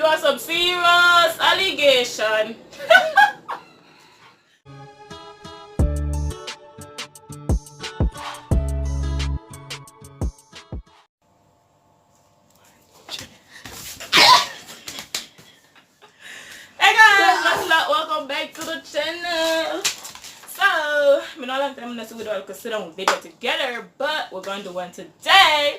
You are some serious allegation. Hey guys, welcome back to the channel. So, I know a long time I'm not doing a sit down video together, but we're going to do one today.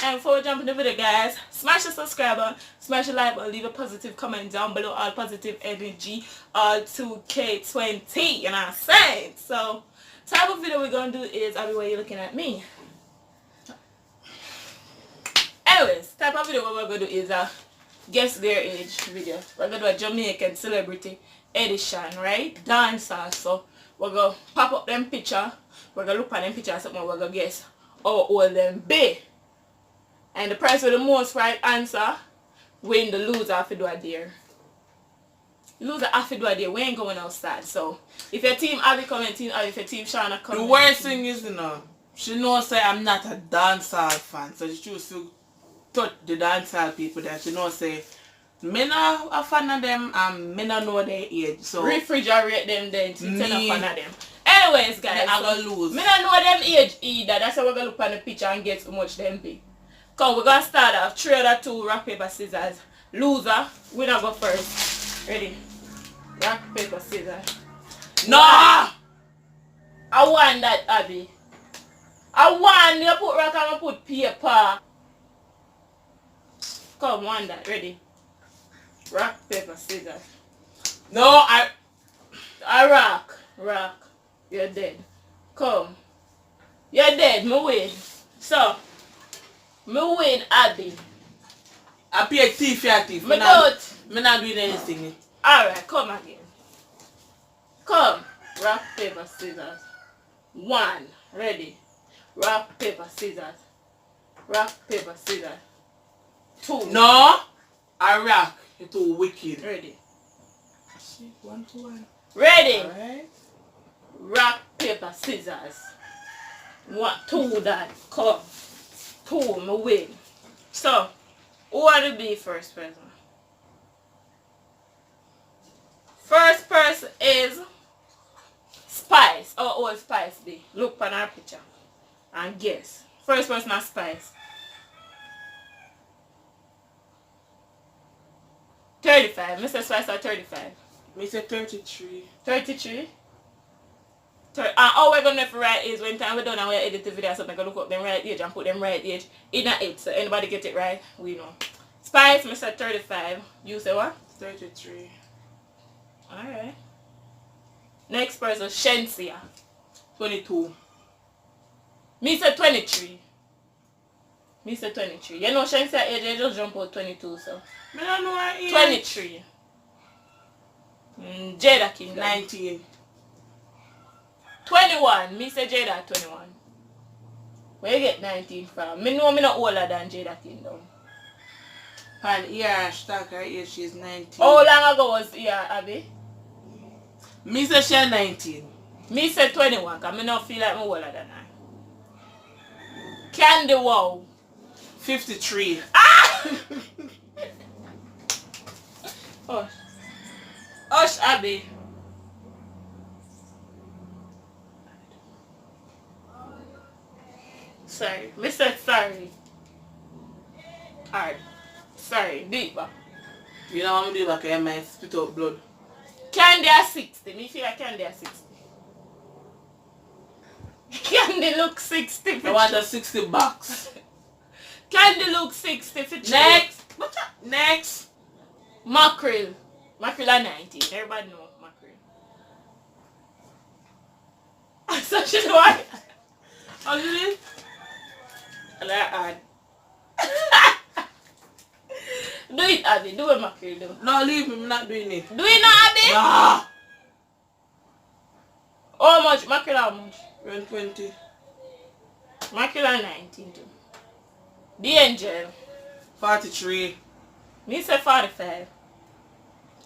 And before we jump into the video, guys, smash the subscribe button, smash the like button, leave a positive comment down below. All positive energy, all 2K20, you know what I'm saying? So, type of video we're going to do is, Abby, why are you looking at me? Anyways, type of video what we're going to do is a guess their age video. We're going to do a Jamaican celebrity edition, right? Dancer. So, we're going to pop up them picture. We're going to look at them picture and something. We're going to guess how old them be. And the person with the most right answer win. The loser have to do a dare. The loser have to do a dare. We ain't going outside. So if your team Abby commenting or if your team Shauna commenting. The worst thing is, you know, she knows say I'm not a dancehall fan. So she choose to touch the dancehall people that she knows say me not a fan of them and me not know their age. So refrigerate them then to tell a fan of them. Anyways guys, I'm gonna lose. Me not know them age either. That's why we're gonna look at the picture and guess how much them be. So we're gonna start off 3 out of 2, rock, paper, scissors. Loser, winner go first. Ready? Rock, paper, scissors. No! I won that, Abby. I won. You put rock and I put paper. Come, won that. Ready? Rock, paper, scissors. No, I rock. Rock. You're dead. Come. You're dead. Me win. So. Me win, Abby. I pay a thief, yeah, thief. Me don't. Me not doing anything. Alright, come again. Come. Rock, paper, scissors. 1. Ready. Rock, paper, scissors. Rock, paper, scissors. 2. No. I rock. You're too wicked. Ready. 1 to 1. Ready. Alright. Rock, paper, scissors. 1, 2 that. Come. 2, me win. So, who will be first person? First person is Spice. How old Spice be? Look on our picture and guess. First person is Spice. 35. Mr. Spice are 35. Me say 33. 33? All we're gonna have to write is when time we're done and we edit the video or something, I look up them right age and put them right age in a it. So anybody get it right, we know. Spice, me said 35. You say what? 33. Alright. Next person, Shensia. 22. Me said 23. Me said 23. You know Shensia age, they just jump out 22, so. Me don't know her age. 23. Jada King. 19. 21. Me say Jada 21. Where you get 19 from? Me know me not older than Jada Kingdom. And yeah, stuck her age, she's 19. How long ago was Abby? Me say she's 19. Me say 21, because me not feel like I'm older than her. Candy Wow. 53. Ah! Hush. Hush, Abby. Sorry. Me said sorry. Alright. Sorry. Deeper. You know what I'm doing back here, man? Spit out blood. Candy at 60. Me feel like Candy at 60. Candy look 60. I want a 60 box. Candy look 60 for Next. What's that? Next. Mackerel. Mackerel are 19. Everybody know mackerel. So she know what? How do you do? Like do it, Abby. Do what mackerel do. No, leave me. I'm not doing it. Do it now, Abby? Nah. How much? Mackerel how much? 120. Mackerel are 19 too. The angel. 43. Me say 45.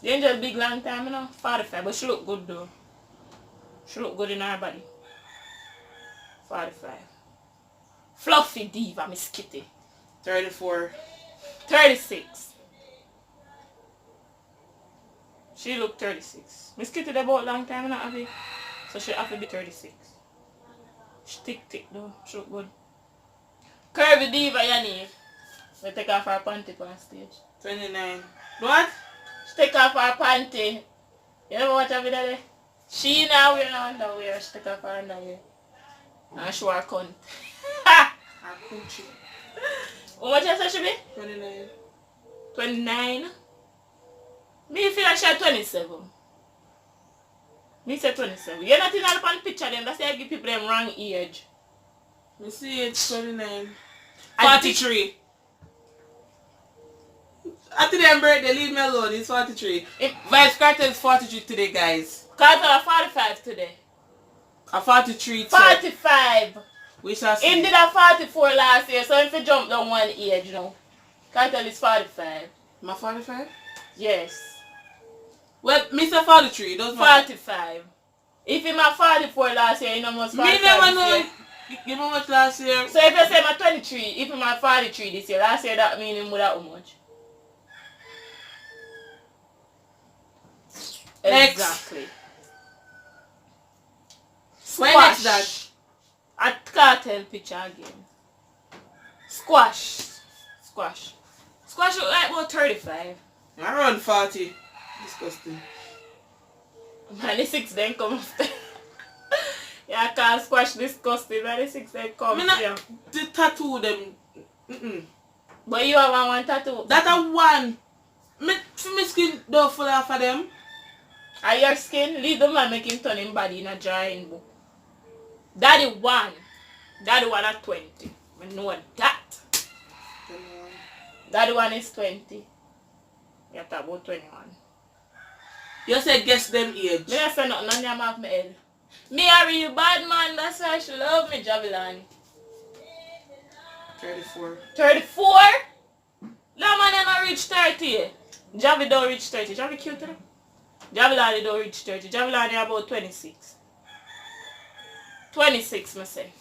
The angel big long time, you know? 45. But she look good though. She look good in her body. 45. Fluffy diva, Miss Kitty. 34. 36. She look 36. Miss Kitty they bought long time not have it. So she have to be 36. She thick though. She look good. Curvy Diva Yaniv. We take off her panty on stage. 29. What? She take off her panty. You ever watch a video there? She now wear no underwear. She take off her underwear. And show her cunt. Her coochie. How much you say she be? 29. 29. Me feel like she 27. Me say 27. You're not in all the picture them. That's why I give people them wrong age. Me see it's 29. I 43. After them birthday, leave me alone. It's 43. Vice Carter is 43 today, guys. Carter are 45 today. A 43 too. 45. We shall see. Him did a 44 last year, so if you jump down one age now. Carter is 45. Am I 45? Yes. Well, Mr. 43, doesn't matter. 45. If him a 44 last year, you know must 45 Me never this know. year. Give me much last year. So if you say I'm 23, if him a 43 this year, last year that mean him would have how much? Next. Exactly. When next that? At cartel picture again. Squash. Squash look like about 35. Around 40. Disgusting. Man, the 6 then come after. Yeah, I can't squash disgusting. Man, the 6 then come after. The tattoo them. But you have one tattoo. That a one. Me skin don't fall off of them. Are your skin? Leave the man make him turn him body in a drawing book. Daddy one. Daddy one at 20. I know that. Daddy one is 20. You have to about 21. You said guess them age. Me not say nothing on your mouth, my head. Me a real bad man, that's why she love me, Javelin. 34. 34? No man, you not reach 30. Javi don't reach 30. Javi cute enough? Javelin don't reach 30. Javelin is about 26. 26, me say.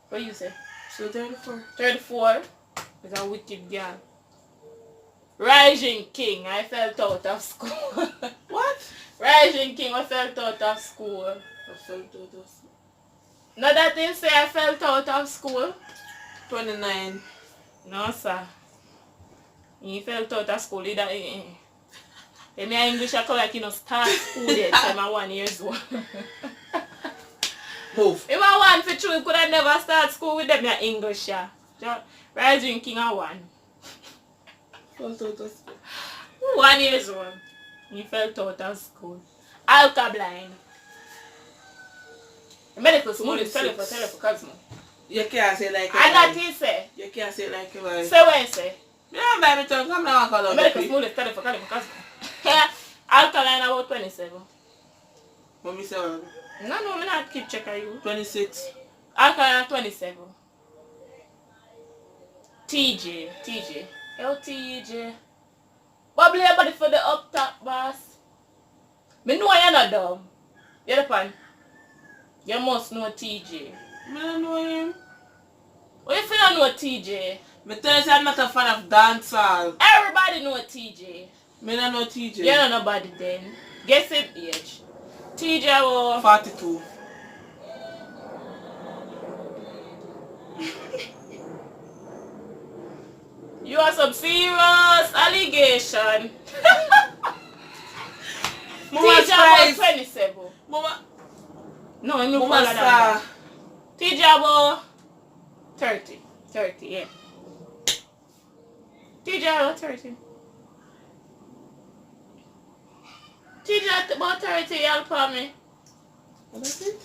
What you say? So 34. 34? It's a wicked girl. Rising King, I felt out of school. What? Rising King, I felt out of school. I felt out of school. No, that didn't say I felt out of school. 29. No, sir. He felt out of school. He me English I call like you know start school yet. So I'm 1 year old. Move. If I want for true, could I never start school with them in English, yeah. Rising King I won. Felt out of school. 1 year old. He felt out of school. Alka blind. Medical school is tell for Cosmo. You can't say like I got he say. You can't say like you like. Say when say. You don't buy me tongue. Come down and call out Medical the school is tell for Cosmo. Alkaline about 27. What me say what? No, I'm not keep checking you. 26. Alkaline 27. TJ. LTJ. Bubble your body for the up top, boss. Me know you're not dumb. You understand? You must know TJ. Me don't know him. What if you don't know TJ? Me tell you I'm not a fan of dancehall. Everybody know TJ. Me don't know TJ. You don't know nobody then. Guess him age. TJ was 42. you are some serious allegation. Mama TJ was Spice. 27. Mama. No, I'm Mama not than that. TJ was 30. 30, yeah. TJ was 30. TJ about 30, y'all for me. That's it?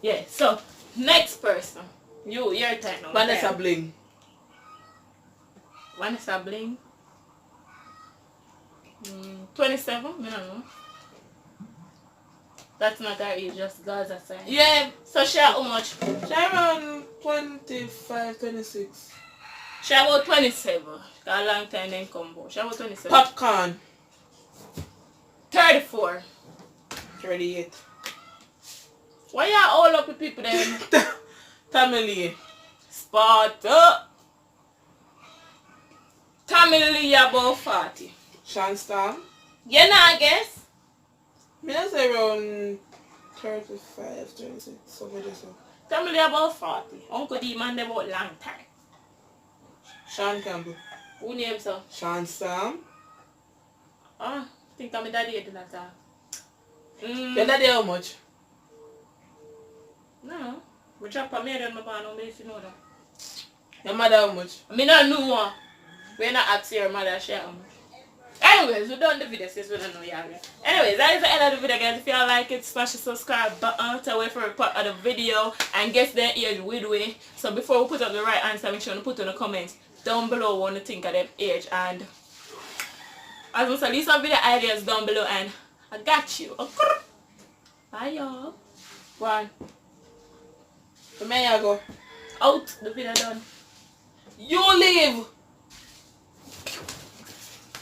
Yeah, so next person. Your turn now. Vanessa Bling. Vanessa Bling. 27, I don't know. That's not her age, just Gaza sign. Yeah. So she how much? She around 25, 26. She about 27. She got a long time then come back. She about 27. Popcorn. 34. 38. Why y'all all up with people then? Tamale. Spot up. Tamil about 40. Sean Storm. You know, I guess. Me I say around 35, 36. So what is it? Tamil about 40. Uncle D man they about long time. Sean Campbell. Who name so? Sean Storm. Ah, think I'm daddy did that time. Your daddy how much? No. We drop a maid on my barn, if you know that. Your mother how much? Me not know one. We're not asking your mother share how much. Anyways, we done the video since we don't know y'all. Anyways, that is the end of the video, guys. If y'all like it, smash the subscribe button to wait for a part of the video and guess their age with way. So before we put up the right answer, make sure you put in the comments down below what you think of them age. And as I said, leave some video ideas down below and I got you. Okay. Bye y'all. One. So may I go? Out. The video done. You leave!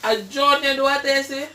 A Jordan, what they say?